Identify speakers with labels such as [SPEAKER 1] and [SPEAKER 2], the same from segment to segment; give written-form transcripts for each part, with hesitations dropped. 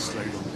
[SPEAKER 1] slide on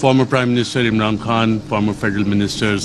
[SPEAKER 1] Former Prime Minister Imran Khan, former federal ministers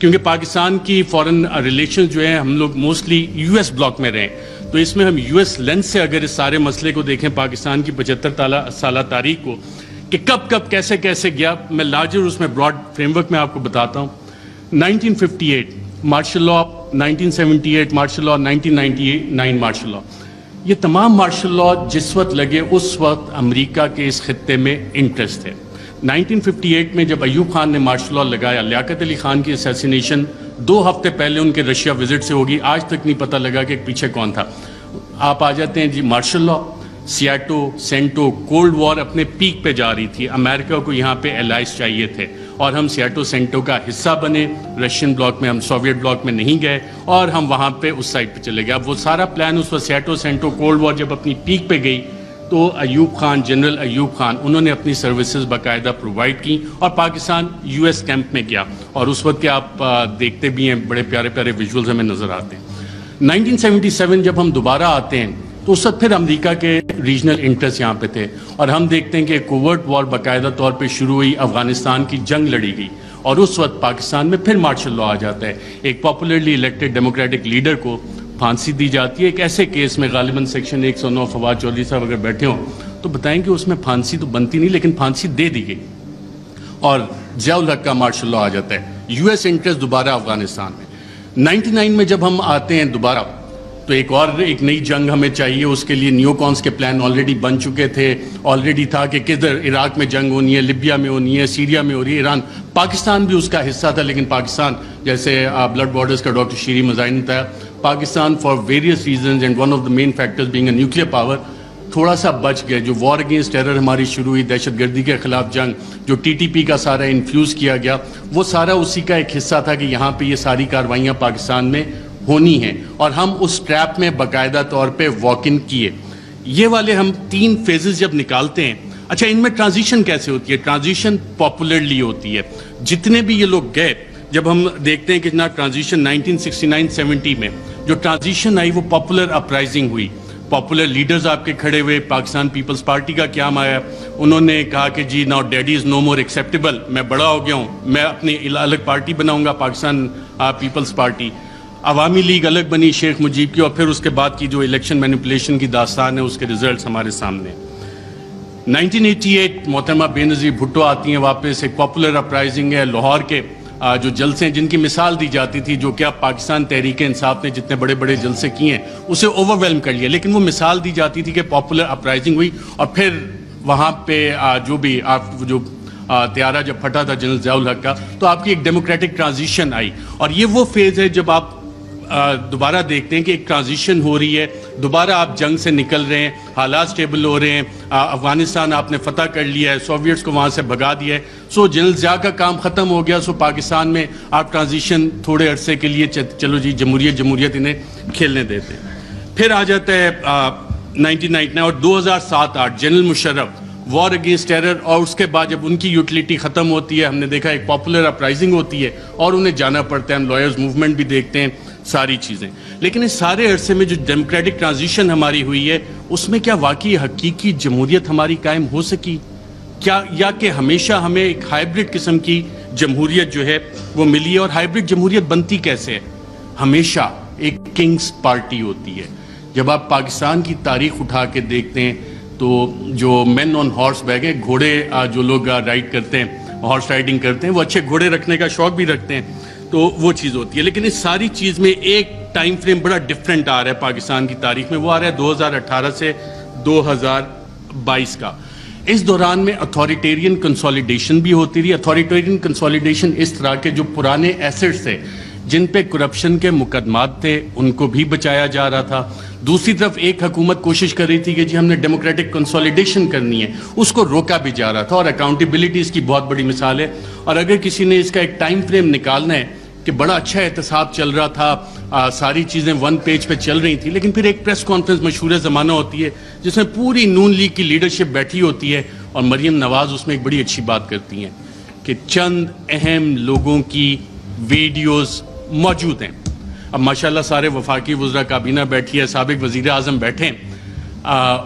[SPEAKER 1] کیونکہ پاکستان کی فورن relation جو ہیں ہم لوگ موسٹلی یو ایس بلاک میں رہیں، تو اس میں ہم یو ایس لینس سے اگر اس سارے مسئلے کو دیکھیں پاکستان کی 75 سالہ تاریخ کو کہ کب کیسے گیا، میں لارجر اس میں براڈ فریم ورک میں آپ کو بتاتا ہوں۔ 1958 martial law, 1978 martial law, 1999 martial law, یہ تمام مارشل لاء جس وقت لگے اس وقت امریکہ کے اس خطے میں انٹرسٹ ہے۔ 1958 میں جب ایوب خان نے مارشل لاء لگایا، لیاقت علی خان کی اسیسینیشن 2 ہفتے پہلے ان کے رشیا وزٹ سے ہوگی، آج تک نہیں پتہ لگا کہ پیچھے کون تھا۔ آپ آ جاتے ہیں جی martial law, SEATO, CENTO, cold war اپنے پیک پہ جا رہی تھی، امریکہ کو یہاں پہ الائز چاہیے تھے اور ہم سیاٹو سینٹو کا حصہ بنے، رشین بلاک میں، ہم سوویٹ بلاک میں نہیں گئے اور ہم وہاں پہ اس سائڈ پہ چلے گئے۔ اب وہ سارا پلان اس وقت سیاٹو سینٹو کولڈ وار جب اپنی پیک پہ گئی تو ایوب خان، جنرل ایوب خان، انہوں نے اپنی سروسز باقاعدہ پرووائڈ کی اور پاکستان یو ایس کیمپ میں گیا، اور اس وقت کے آپ دیکھتے بھی ہیں بڑے پیارے پیارے ویژولز ہمیں نظر آتے ہیں۔ 1977 جب ہم دوبارہ آتے ہیں تو اس وقت پھر امریکہ کے ریجنل انٹرسٹ یہاں پہ تھے، اور ہم دیکھتے ہیں کہ کوورٹ وار باقاعدہ طور پہ شروع ہوئی، افغانستان کی جنگ لڑی گئی، اور اس وقت پاکستان میں پھر مارشل لاء آ جاتا ہے۔ ایک پاپولرلی الیکٹڈ ڈیموکریٹک لیڈر کو پھانسی دی جاتی ہے ایک ایسے کیس میں، غالباً سیکشن 109، فواد چودھری صاحب اگر بیٹھے ہوں تو بتائیں کہ اس میں پھانسی تو بنتی نہیں، لیکن پھانسی دے دی گئی، اور ضیاء الحق کا مارشل لاء آ جاتا ہے۔ یو ایس انٹرسٹ دوبارہ افغانستان میں۔ 99 میں جب ہم آتے ہیں دوبارہ تو ایک نئی جنگ ہمیں چاہیے، اس کے لیے نیو کونس کے پلان آلریڈی بن چکے تھے، آلریڈی تھا کہ کدھر عراق میں جنگ ہونی ہے، لیبیا میں ہونی ہے، سیریا میں ہو رہی ہے، ایران، پاکستان بھی اس کا حصہ تھا، لیکن پاکستان جیسے بلڈ بارڈرز کا ڈاکٹر شیری مزاحی نے بتایا، Pakistan for various reasons and one of the main factors being a nuclear power تھوڑا سا بچ گئے۔ جو وار اگینسٹ ٹیرر ہماری شروع ہوئی، دہشت گردی کے خلاف جنگ، جو ٹی ٹی پی کا سارا انفیوز کیا گیا، وہ سارا اسی کا ایک حصہ تھا کہ یہاں پہ یہ ساری کارروائیاں پاکستان میں ہونی ہیں، اور ہم اس ٹریپ میں باقاعدہ طور پہ واک ان کیے۔ یہ والے ہم 3 فیزز جب نکالتے ہیں، اچھا ان میں ٹرانزیشن کیسے ہوتی ہے؟ ٹرانزیشن پاپولرلی ہوتی ہے، جتنے بھی یہ لوگ گئے، جب ہم دیکھتے ہیں کہ جناب ٹرانزیشن 1969-70 میں جو ٹرانزیشن آئی وہ پاپولر اپرائزنگ ہوئی، پاپولر لیڈرز آپ کے کھڑے ہوئے، پاکستان پیپلز پارٹی کا قیام آیا، انہوں نے کہا کہ جی ناؤ ڈیڈی از نو مور ایکسیپٹیبل، میں بڑا ہو گیا ہوں، میں اپنی الگ پارٹی بناؤں گا، پاکستان پیپلز پارٹی۔ عوامی لیگ الگ بنی شیخ مجیب کی، اور پھر اس کے بعد کی جو الیکشن مینیپولیشن کی داستان ہے اس کے ریزلٹس ہمارے سامنے۔ 1988 محترمہ بے نظیر بھٹو آتی ہیں واپس، ایک پاپولر اپرائزنگ ہے، لاہور کے جو جلسے ہیں جن کی مثال دی جاتی تھی، جو کہ اب پاکستان تحریک انصاف نے جتنے بڑے بڑے جلسے کیے ہیں اسے اوور ویلم کر لیا، لیکن وہ مثال دی جاتی تھی کہ پاپولر اپرائزنگ ہوئی، اور پھر وہاں پہ جو بھی جو طیارہ جب پھٹا تھا جنرل ضیاء الحق کا، تو آپ کی ایک ڈیموکریٹک ٹرانزیشن آئی، اور یہ وہ فیز ہے جب آپ دوبارہ دیکھتے ہیں کہ ایک ٹرانزیشن ہو رہی ہے، دوبارہ آپ جنگ سے نکل رہے ہیں، حالات سٹیبل ہو رہے ہیں، افغانستان آپ نے فتح کر لیا ہے، سوویٹس کو وہاں سے بھگا دیا ہے، سو جنرل ضیاء کا کام ختم ہو گیا، سو پاکستان میں آپ ٹرانزیشن تھوڑے عرصے کے لیے چلو جی جمہوریت انہیں کھیلنے دیتے ہیں۔ پھر آ جاتا ہے 1999 اور 2007-8 general Musharraf, war against terror, اور اس کے بعد جب ان کی یوٹیلیٹی ختم ہوتی ہے، ہم نے دیکھا ایک پاپولر اپرائزنگ ہوتی ہے اور انہیں جانا پڑتا ہے، ہم لائرز موومنٹ بھی دیکھتے ہیں، ساری چیزیں۔ لیکن اس سارے عرصے میں جو ڈیموکریٹک ٹرانزیشن ہماری ہوئی ہے اس میں کیا واقعی حقیقی جمہوریت ہماری قائم ہو سکی کیا، یا کہ ہمیشہ ہمیں ایک ہائیبرڈ قسم کی جمہوریت جو ہے وہ ملی ہے؟ اور ہائیبرڈ جمہوریت بنتی کیسے ہے؟ ہمیشہ ایک کنگز پارٹی ہوتی ہے۔ جب آپ پاکستان کی تاریخ اٹھا کے دیکھتے ہیں تو جو مین آن ہارس بیک ہیں، گھوڑے جو لوگ رائڈ کرتے ہیں، ہارس رائڈنگ کرتے ہیں، وہ اچھے گھوڑے رکھنے کا شوق بھی رکھتے ہیں، تو وہ چیز ہوتی ہے۔ لیکن اس ساری چیز میں ایک ٹائم فریم بڑا ڈیفرنٹ آ رہا ہے پاکستان کی تاریخ میں، وہ آ رہا ہے 2018 سے 2022 کا۔ اس دوران میں اتھارٹیرین کنسولیڈیشن بھی ہوتی رہی۔ اتھارٹیرین کنسولیڈیشن اس طرح کے جو پرانے ایسٹس تھے جن پہ کرپشن کے مقدمات تھے ان کو بھی بچایا جا رہا تھا، دوسری طرف ایک حکومت کوشش کر رہی تھی کہ جی ہم نے ڈیموکریٹک کنسولیڈیشن کرنی ہے، اس کو روکا بھی جا رہا تھا، اور اکاؤنٹیبلٹی اس کی بہت بڑی مثال ہے۔ اور اگر کسی نے اس کا ایک ٹائم فریم نکالنا ہے کہ بڑا اچھا احتساب چل رہا تھا، ساری چیزیں 1 پیج پہ چل رہی تھیں، لیکن پھر ایک پریس کانفرنس مشہور زمانہ ہوتی ہے جس میں پوری نون لیگ کی لیڈرشپ بیٹھی ہوتی ہے، اور مریم نواز اس میں ایک بڑی اچھی بات کرتی ہیں کہ چند اہم لوگوں کی ویڈیوز موجود ہیں۔ اب ماشاءاللہ سارے وفاقی وزراء کابینہ بیٹھی ہے، سابق وزیر اعظم بیٹھے ہیں،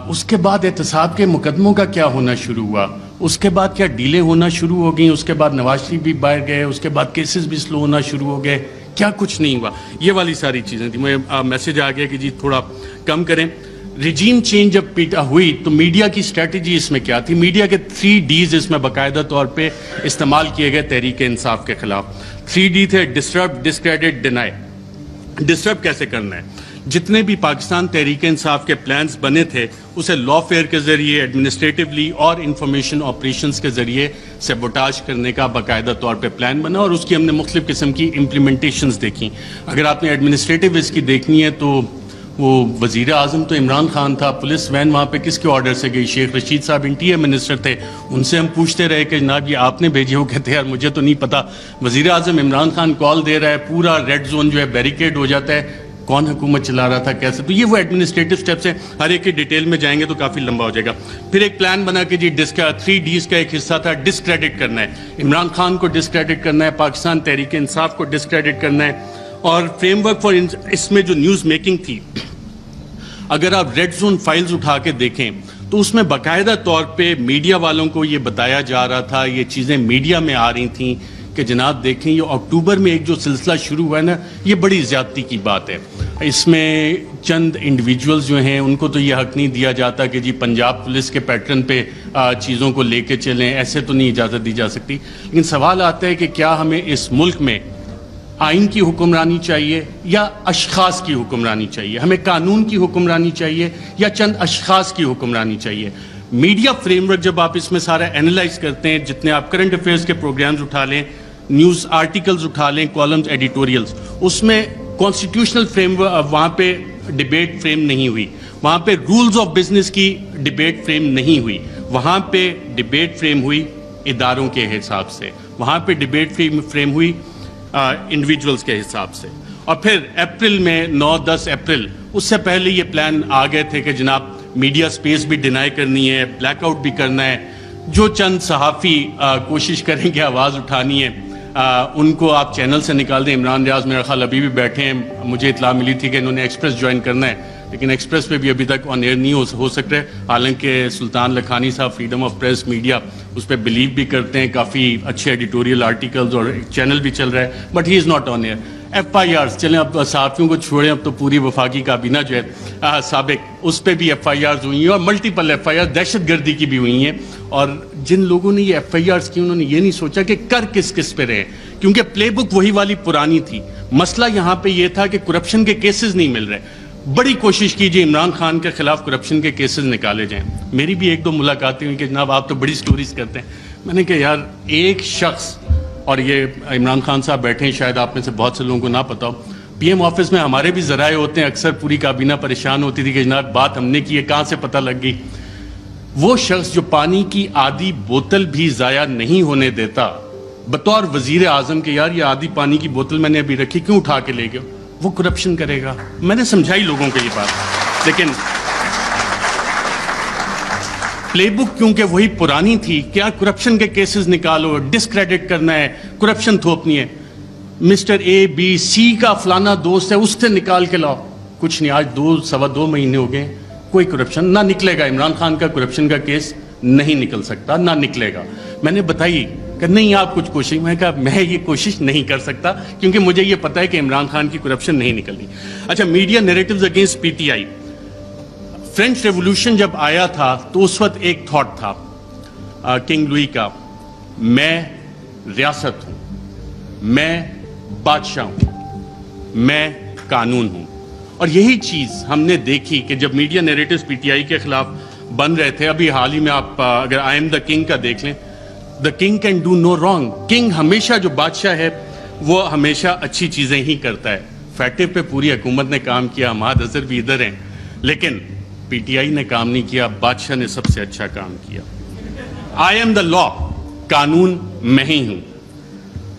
[SPEAKER 1] اس کے بعد احتساب کے مقدموں کا کیا ہونا شروع ہوا؟ اس کے بعد کیا ڈیلے ہونا شروع ہو گئی, اس کے بعد نواز شریف بھی باہر گئے, اس کے بعد کیسز بھی سلو ہونا شروع ہو گئے, کیا کچھ نہیں ہوا. یہ والی ساری چیزیں تھیں. مجھے میسج آ گیا کہ جی تھوڑا کم کریں. ریجیم چینج جب ہوئی تو میڈیا کی اسٹریٹجی اس میں کیا تھی؟ میڈیا کے 3 Ds اس میں باقاعدہ طور پہ استعمال کیے گئے تحریک انصاف کے خلاف. 3 D تھے: ڈسٹرب, ڈسکریڈٹ, ڈینائی. ڈسٹرب کیسے کرنا ہے؟ جتنے بھی پاکستان تحریک انصاف کے پلانز بنے تھے اسے لا فیئر کے ذریعے, ایڈمنسٹریٹولی اور انفارمیشن آپریشنز کے ذریعے سیبوٹاج کرنے کا باقاعدہ طور پہ پلان بنا, اور اس کی ہم نے مختلف قسم کی امپلیمنٹیشنز دیکھی. اگر آپ نے ایڈمنسٹریٹو اس کی دیکھنی ہے تو وہ وزیر اعظم تو عمران خان تھا, پولیس وین وہاں پہ کس کے آرڈر سے گئی؟ شیخ رشید صاحب انٹیریئر منسٹر تھے, ان سے ہم پوچھتے رہے کہ جناب یہ آپ نے بھیجے ہو؟ کہتے ہیں یار مجھے تو نہیں پتا. وزیر اعظم عمران خان کال دے رہا ہے, پورا ریڈ زون جو ہے بیریکیڈ ہو جاتا ہے, کون حکومت چلا رہا تھا, کیسے؟ تو یہ وہ ایڈمنسٹریٹو سٹیپس ہیں. ہر ایک کی ڈیٹیل میں جائیں گے تو کافی لمبا ہو جائے گا. پھر ایک پلان بنا کہ جی 3 Ds کا ایک حصہ تھا ڈسکریڈٹ کرنا ہے, عمران خان کو ڈسکریڈٹ کرنا ہے, پاکستان تحریک انصاف کو ڈسکریڈٹ کرنا ہے. اور فریم ورک فار اس میں جو نیوز میکنگ تھی, اگر آپ ریڈ زون فائلز اٹھا کے دیکھیں تو اس میں باقاعدہ طور پہ میڈیا والوں کو یہ بتایا جا رہا تھا, یہ چیزیں میڈیا میں آ رہی تھیں کہ جناب دیکھیں یہ اکتوبر میں ایک جو سلسلہ شروع ہوا ہے نا, یہ بڑی زیادتی کی بات ہے. اس میں چند انڈیویجولز جو ہیں ان کو تو یہ حق نہیں دیا جاتا کہ جی پنجاب پولیس کے پیٹرن پہ چیزوں کو لے کے چلیں, ایسے تو نہیں اجازت دی جا سکتی. لیکن سوال آتا ہے کہ کیا ہمیں اس ملک میں آئین کی حکمرانی چاہیے یا اشخاص کی حکمرانی چاہیے؟ ہمیں قانون کی حکمرانی چاہیے یا چند اشخاص کی حکمرانی چاہیے؟ میڈیا فریم ورک جب آپ اس میں سارا اینالائز کرتے ہیں, جتنے آپ کرنٹ افیئرز کے پروگرامز اٹھا لیں, نیوز آرٹیکلز اٹھا لیں, کالمز, ایڈیٹوریلز, اس میں کانسٹیٹیوشنل فریم ورک, وہاں پہ ڈیبیٹ فریم نہیں ہوئی, وہاں پہ رولز آف بزنس کی ڈیبیٹ فریم نہیں ہوئی, وہاں پہ ڈیبیٹ فریم ہوئی اداروں کے حساب سے, وہاں پہ ڈیبیٹ فریم ہوئی انڈیویجولز کے حساب سے. اور پھر اپریل میں 9-10 اپریل, اس سے پہلے یہ پلان آ گئے تھے کہ جناب میڈیا سپیس بھی ڈینائی کرنی ہے, بلیک آؤٹ بھی کرنا ہے, جو چند صحافی کوشش کریں گے آواز اٹھانی ہے ان کو آپ چینل سے نکال دیں. عمران ریاض میرا خیال ابھی بھی بیٹھے ہیں, مجھے اطلاع ملی تھی کہ انہوں نے ایکسپریس جوائن کرنا ہے, لیکن ایکسپریس پہ بھی ابھی تک آن ایئر نہیں ہو سک رہے. حالانکہ سلطان لکھانی صاحب فریڈم آف پریس میڈیا اس پہ بلیو بھی کرتے ہیں, کافی اچھے ایڈیٹوریل آرٹیکلز اور چینل بھی چل رہا ہے, but he is not on air. FIRs چلیں, اب صحافیوں کو چھوڑیں, اب تو پوری وفاقی کابینہ جو ہے سابق, اس پہ بھی FIRs ہوئی ہیں, اور ملٹیپل FIRs دہشت گردی کی بھی ہوئی ہیں. اور جن لوگوں نے یہ FIRs کی انہوں نے یہ نہیں سوچا کہ کر کس پہ رہے, کیونکہ پلے بک وہی والی پرانی تھی. مسئلہ یہاں پہ یہ تھا کہ کرپشن کے کیسز نہیں مل رہے. بڑی کوشش کیجیے عمران خان کے خلاف کرپشن کے کیسز نکالے جائیں. میری بھی 1-2 ملاقاتیں ہوئی کہ جناب آپ تو بڑی سٹوریز کرتے ہیں. میں نے کہا یار ایک شخص, اور یہ عمران خان صاحب بیٹھے ہیں, شاید آپ میں سے بہت سے لوگوں کو نہ پتا ہو, PM آفس میں ہمارے بھی ذرائع ہوتے ہیں, اکثر پوری کابینہ پریشان ہوتی تھی کہ جناب بات ہم نے کی ہے, کہاں سے پتہ لگ گئی. وہ شخص جو پانی کی آدھی بوتل بھی ضائع نہیں ہونے دیتا بطور وزیر اعظم کہ یار یہ آدھی پانی کی بوتل میں نے ابھی رکھی, کیوں اٹھا کے لے گئے, وہ کرپشن کرے گا. میں نے سمجھائی لوگوں کو یہ بات, لیکن پلے بک کیونکہ وہی پرانی تھی, کیا کرپشن کے کیسز نکالو, ڈسکریڈٹ کرنا ہے, کرپشن تھوپنی ہے. مسٹر ABC کا فلانا دوست ہے, اس سے نکال کے لاؤ, کچھ نہیں. آج 2-2.25 مہینے ہو گئے, کوئی کرپشن نہ نکلے گا. عمران خان کا کرپشن کا کیس نہیں نکل سکتا, نہ نکلے گا. میں نے بتائی کہ نہیں آپ کچھ کوشش, میں کہا میں یہ کوشش نہیں کر سکتا کیونکہ مجھے یہ پتا ہے کہ عمران خان کی کرپشن نہیں نکلنی. اچھا, media narratives against PTI. French revolution جب آیا تھا تو اس وقت ایک تھاٹ تھا کنگ لوئی کا, میں ریاست ہوں, میں بادشاہ ہوں, میں قانون ہوں. اور یہی چیز ہم نے دیکھی کہ جب میڈیا نیریٹیوز PTI کے خلاف بن رہے تھے. ابھی حال ہی میں آپ اگر آئی ایم دا کنگ کا دیکھ لیں, the king can do no wrong. King ہمیشہ, جو بادشاہ ہے وہ ہمیشہ اچھی چیزیں ہی کرتا ہے. فیکٹو پہ پوری حکومت نے کام کیا, ہماد اظہر بھی ادھر ہیں, لیکن PTI نے کام نہیں کیا, بادشاہ نے سب سے اچھا کام کیا. آئی ایم دا لا, قانون میں ہی ہوں.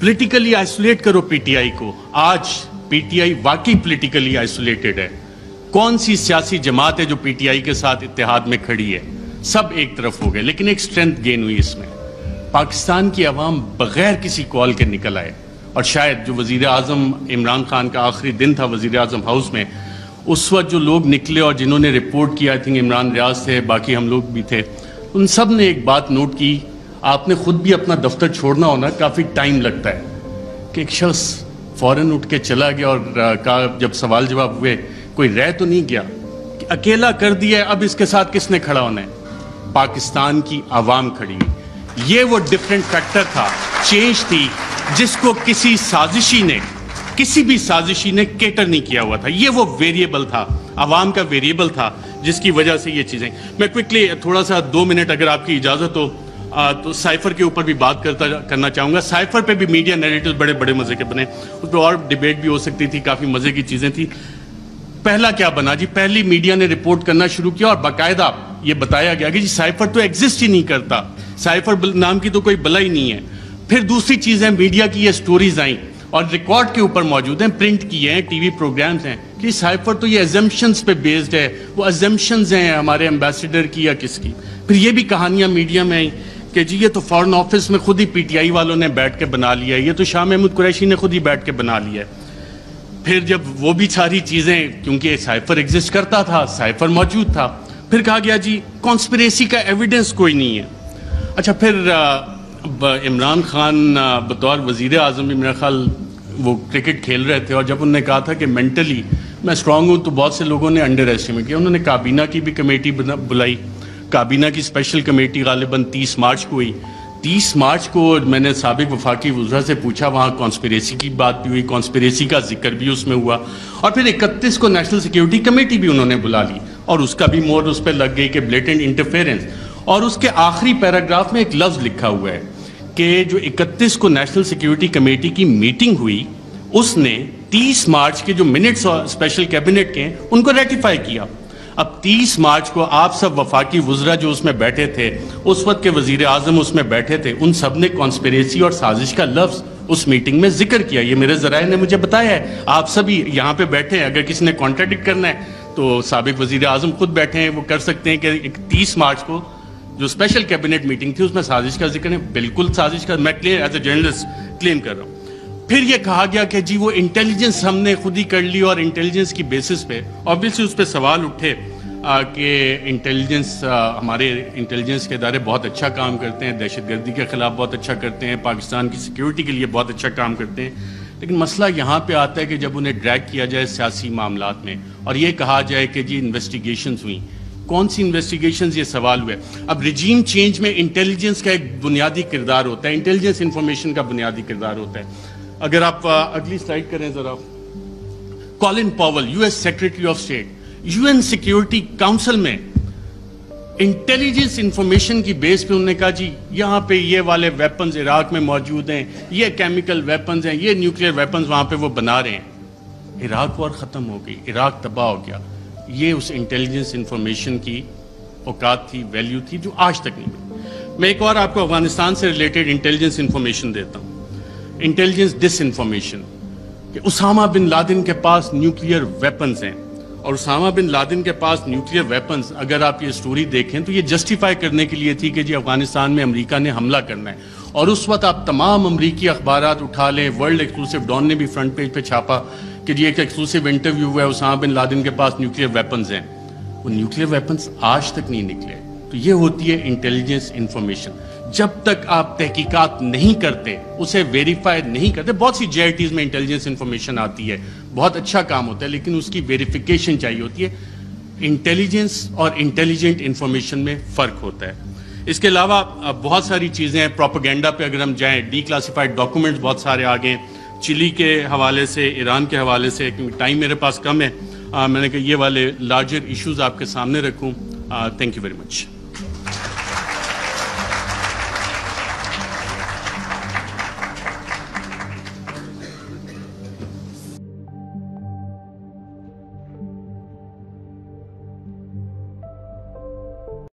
[SPEAKER 1] پولیٹیکلی آئسولیٹ کرو PTI کو. آج PTI واقعی پولیٹیکلی آئسولیٹڈ ہے. کون سی سیاسی جماعت ہے جو PTI کے ساتھ اتحاد میں کھڑی ہے؟ سب ایک طرف ہو گئے. لیکن ایک سٹرینتھ گین ہوئی اس میں, پاکستان کی عوام بغیر کسی کال کے نکل آئے. اور شاید جو وزیر اعظم عمران خان کا آخری دن تھا وزیر اعظم ہاؤس میں, اس وقت جو لوگ نکلے اور جنہوں نے رپورٹ کیا, آئی تھنک عمران ریاض تھے, باقی ہم لوگ بھی تھے, ان سب نے ایک بات نوٹ کی آپ نے خود بھی اپنا دفتر چھوڑنا ہونا کافی ٹائم لگتا ہے کہ ایک شخص فوراً اٹھ کے چلا گیا اور کہا جب سوال جواب ہوئے کوئی رہ تو نہیں گیا کہ اکیلا کر دیا ہے، اب اس کے ساتھ کس نے کھڑا ہونا ہے؟ پاکستان کی عوام کھڑی ہوئی۔ یہ وہ ڈفرینٹ فیکٹر تھا، چینج تھی جس کو کسی بھی سازشی نے کیٹر نہیں کیا ہوا تھا۔ یہ وہ ویریبل تھا، عوام کا ویریبل تھا جس کی وجہ سے یہ چیزیں۔ میں کوئکلی تھوڑا سا 2 منٹ اگر آپ کی اجازت ہو تو سائفر کے اوپر بھی بات کرنا چاہوں گا۔ سائفر پہ بھی میڈیا نیریٹو بڑے مزے کے بنے، اس پہ اور ڈیبیٹ بھی ہو سکتی تھی، کافی مزے کی چیزیں تھی۔ پہلا کیا بنا جی، پہلی میڈیا نے رپورٹ کرنا شروع کیا اور باقاعدہ یہ بتایا گیا کہ جی سائفر تو ایگزسٹ ہی نہیں کرتا، سائفر نام کی تو کوئی بلا ہی نہیں ہے۔ پھر دوسری چیز ہے، میڈیا کی یہ سٹوریز آئیں اور ریکارڈ کے اوپر موجود ہیں، پرنٹ کیے ہیں، ٹی وی پروگرامز ہیں کہ سائفر تو یہ ایزمپشنز پہ بیسڈ ہے، وہ ایزمپشنز ہیں ہمارے ایمبیسیڈر کی یا کس کی۔ پھر یہ بھی کہانیاں میڈیا میں آئیں کہ جی یہ تو فارن آفس میں خود ہی پی ٹی آئی والوں نے بیٹھ کے بنا لیا ہے، یہ تو شاہ محمود قریشی نے خود ہی بیٹھ کے بنا لیا ہے۔ پھر جب وہ بھی ساری چیزیں، کیونکہ سائفر ایگزسٹ کرتا تھا، سائفر موجود تھا، پھر کہا گیا جی کانسپریسی کا ایویڈنس کوئی نہیں ہے۔ اچھا پھر عمران خان بطور وزیر اعظم بھی میرا خیال وہ کرکٹ کھیل رہے تھے، اور جب انہوں نے کہا تھا کہ مینٹلی میں اسٹرانگ ہوں تو بہت سے لوگوں نے انڈر ایسٹیمیٹ کیا۔ انہوں نے کابینہ کی بھی کمیٹی بلائی، کابینہ کی اسپیشل کمیٹی غالباً 30 مارچ کو ہوئی۔ 30 مارچ کو میں نے سابق وفاقی وزراء سے پوچھا، وہاں کانسپریسی کی بات بھی ہوئی، کانسپریسی کا ذکر بھی اس میں ہوا، اور پھر 31 کو نیشنل سیکیورٹی کمیٹی بھی انہوں نے بلا لی اور اس کا بھی مور اس پہ لگ گئی کہ بلیٹنٹ انٹرفیرنس۔ اور اس کے آخری پیراگراف میں ایک لفظ لکھا ہوا ہے کہ جو 31 کو نیشنل سیکیورٹی کمیٹی کی میٹنگ ہوئی، اس نے 30 مارچ کے جو منٹس اسپیشل کیبنٹ کے ہیں ان کو ریٹیفائی کیا۔ اب 30 مارچ کو آپ سب وفاقی وزراء جو اس میں بیٹھے تھے، اس وقت کے وزیر اعظم اس میں بیٹھے تھے، ان سب نے کانسپریسی اور سازش کا لفظ اس میٹنگ میں ذکر کیا۔ یہ میرے ذرائع نے مجھے بتایا ہے، آپ سبھی یہاں پہ بیٹھے ہیں، اگر کسی نے کانٹراڈکٹ کرنا ہے تو سابق وزیر اعظم خود بیٹھے ہیں، وہ کر سکتے ہیں کہ 30 مارچ کو جو اسپیشل کیبنٹ میٹنگ تھی اس میں سازش کا ذکر ہے، بالکل سازش کا میں کلیئر ایز اے جرنلسٹ کلیم کر رہا ہوں۔ پھر یہ کہا گیا کہ جی وہ انٹیلیجنس ہم نے خود ہی کر لی، اور انٹیلیجنس کی بیسس پہ آبویسلی اس پہ سوال اٹھے کہ انٹیلیجنس، ہمارے انٹیلیجنس کے ادارے بہت اچھا کام کرتے ہیں، دہشت گردی کے خلاف بہت اچھا کرتے ہیں، پاکستان کی سیکیورٹی کے لیے بہت اچھا کام کرتے ہیں، لیکن مسئلہ یہاں پہ آتا ہے کہ جب انہیں ڈریگ کیا جائے سیاسی معاملات میں اور یہ کہا جائے کہ جی انویسٹیگیشنز ہوئیں، کون سی انویسٹیگیشنز، یہ سوال ہوئے۔ اب رجیم چینج میں انٹیلیجنس کا ایک بنیادی کردار ہوتا ہے، انٹیلیجنس انفارمیشن کا بنیادی کردار ہوتا ہے۔ اگر آپ اگلی سلائیڈ کریں ذرا، Colin Powell U S secretary of state, U N security council میں انٹیلیجنس انفارمیشن کی بیس پہ انہوں نے کہا جی یہاں پہ یہ والے ویپنز عراق میں موجود ہیں، یہ کیمیکل ویپنز ہیں، یہ نیوکلیئر ویپنز وہاں پہ وہ بنا رہے ہیں۔ عراق وار ختم ہو گئی، عراق تباہ ہو گیا۔ یہ اس انٹیلیجنس انفارمیشن کی اوقات تھی، ویلیو تھی، جو آج تک نہیں ملی۔ میں ایک اور آپ کو افغانستان سے ریلیٹڈ انٹیلیجنس انفارمیشن دیتا ہوں، انٹیلیجنس ڈس انفارمیشن، کہ اسامہ بن لادن کے پاس نیوکلیئر ویپنز ہیں، اور اسامہ بن لادن کے پاس نیوکلیئر ویپنز، اگر آپ یہ سٹوری دیکھیں تو یہ جسٹیفائی کرنے کے لیے تھی کہ جی افغانستان میں امریکہ نے حملہ کرنا ہے، اور اس وقت آپ تمام امریکی اخبارات اٹھا لیں، ورلڈ ایکسکلوسیو ڈان نے بھی فرنٹ پیج پہ چھاپا کہ جی ایک ایکسکلوسیو انٹرویو ہوا ہے، اسامہ بن لادن کے پاس نیوکلیئر ویپنز ہیں۔ وہ نیوکلیئر ویپنز آج تک نہیں نکلے۔ تو یہ ہوتی ہے انٹیلیجنس انفارمیشن۔ جب تک آپ تحقیقات نہیں کرتے، اسے ویریفائی نہیں کرتے، بہت سی جے آئی ٹیز میں انٹیلیجنس انفارمیشن آتی ہے، بہت اچھا کام ہوتا ہے، لیکن اس کی ویریفیکیشن چاہیے ہوتی ہے۔ انٹیلیجنس اور انٹیلیجنٹ انفارمیشن میں فرق ہوتا ہے۔ اس کے علاوہ بہت ساری چیزیں ہیں، پروپیگنڈا پہ اگر ہم جائیں، ڈی کلاسیفائڈ ڈاکومنٹس بہت سارے آ گئے، چلی کے حوالے سے، ایران کے حوالے سے، کیونکہ ٹائم میرے پاس کم ہے، میں نے کہا یہ والے لارجر ایشوز آپ کے سامنے رکھوں۔ Thank you very much.